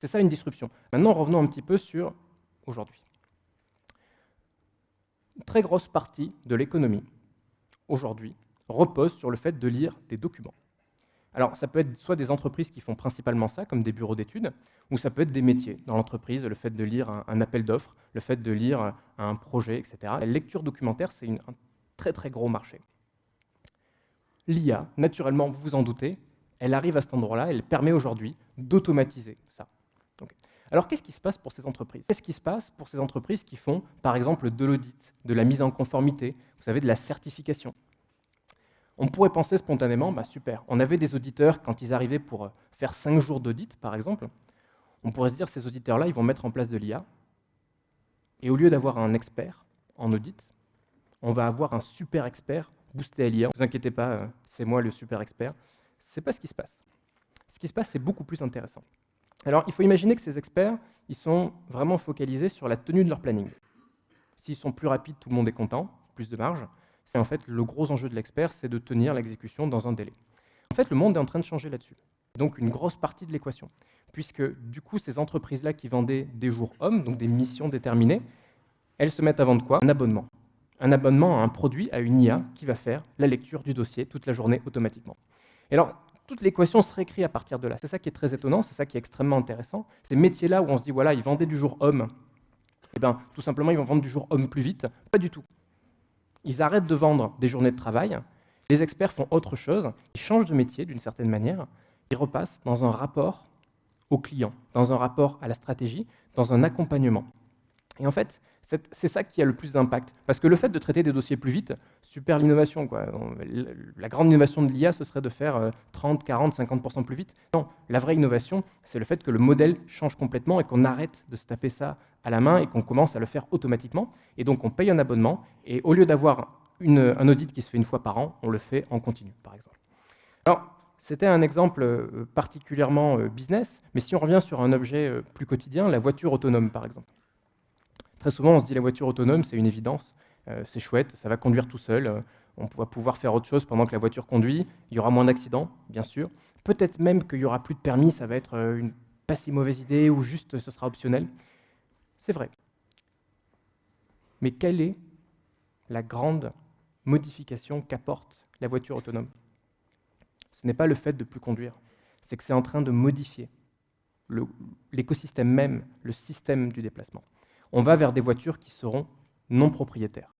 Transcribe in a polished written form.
C'est ça une disruption. Maintenant, revenons un petit peu sur aujourd'hui. Une très grosse partie de l'économie, aujourd'hui, repose sur le fait de lire des documents. Alors, ça peut être soit des entreprises qui font principalement ça, comme des bureaux d'études, ou ça peut être des métiers dans l'entreprise, le fait de lire un appel d'offres, le fait de lire un projet, etc. La lecture documentaire, c'est un très très gros marché. L'IA, naturellement, vous vous en doutez, elle arrive à cet endroit-là, elle permet aujourd'hui d'automatiser ça. Donc, alors, qu'est-ce qui se passe pour ces entreprises? Qu'est-ce qui se passe pour ces entreprises qui font, par exemple, de l'audit, de la mise en conformité, vous savez, de la certification? On pourrait penser spontanément, bah super, on avait des auditeurs quand ils arrivaient pour faire 5 jours d'audit, par exemple, on pourrait se dire ces auditeurs-là, ils vont mettre en place de l'IA, et au lieu d'avoir un expert en audit, on va avoir un super expert boosté à l'IA. Ne vous inquiétez pas, c'est moi le super expert. C'est pas ce qui se passe. Ce qui se passe, c'est beaucoup plus intéressant. Alors, il faut imaginer que ces experts, ils sont vraiment focalisés sur la tenue de leur planning. S'ils sont plus rapides, tout le monde est content, plus de marge. C'est en fait le gros enjeu de l'expert, c'est de tenir l'exécution dans un délai. En fait, le monde est en train de changer là-dessus. Donc une grosse partie de l'équation, puisque du coup, ces entreprises-là qui vendaient des jours hommes, donc des missions déterminées, elles se mettent à vendre quoi? Un abonnement. Un abonnement à un produit, à une IA qui va faire la lecture du dossier toute la journée automatiquement. Et alors, toute l'équation se réécrit à partir de là. C'est ça qui est très étonnant, c'est ça qui est extrêmement intéressant. Ces métiers-là où on se dit, voilà, ils vendaient du jour homme, eh bien, tout simplement, ils vont vendre du jour homme plus vite. Pas du tout. Ils arrêtent de vendre des journées de travail, les experts font autre chose, ils changent de métier d'une certaine manière, ils repassent dans un rapport au client, dans un rapport à la stratégie, dans un accompagnement. Et en fait, c'est ça qui a le plus d'impact. Parce que le fait de traiter des dossiers plus vite, super l'innovation, quoi. La grande innovation de l'IA, ce serait de faire 30, 40, 50% plus vite. Non, la vraie innovation, c'est le fait que le modèle change complètement et qu'on arrête de se taper ça à la main et qu'on commence à le faire automatiquement. Et donc, on paye un abonnement et au lieu d'avoir un audit qui se fait une fois par an, on le fait en continu, par exemple. Alors, c'était un exemple particulièrement business, mais si on revient sur un objet plus quotidien, la voiture autonome, par exemple. Très souvent, on se dit la voiture autonome, c'est une évidence, c'est chouette, ça va conduire tout seul, on va pouvoir faire autre chose pendant que la voiture conduit, il y aura moins d'accidents, bien sûr. Peut-être même qu'il n'y aura plus de permis, ça va être une pas si mauvaise idée ou juste ce sera optionnel. C'est vrai. Mais quelle est la grande modification qu'apporte la voiture autonome? Ce n'est pas le fait de ne plus conduire, c'est que c'est en train de modifier l'écosystème même, le système du déplacement. On va vers des voitures qui seront non propriétaires.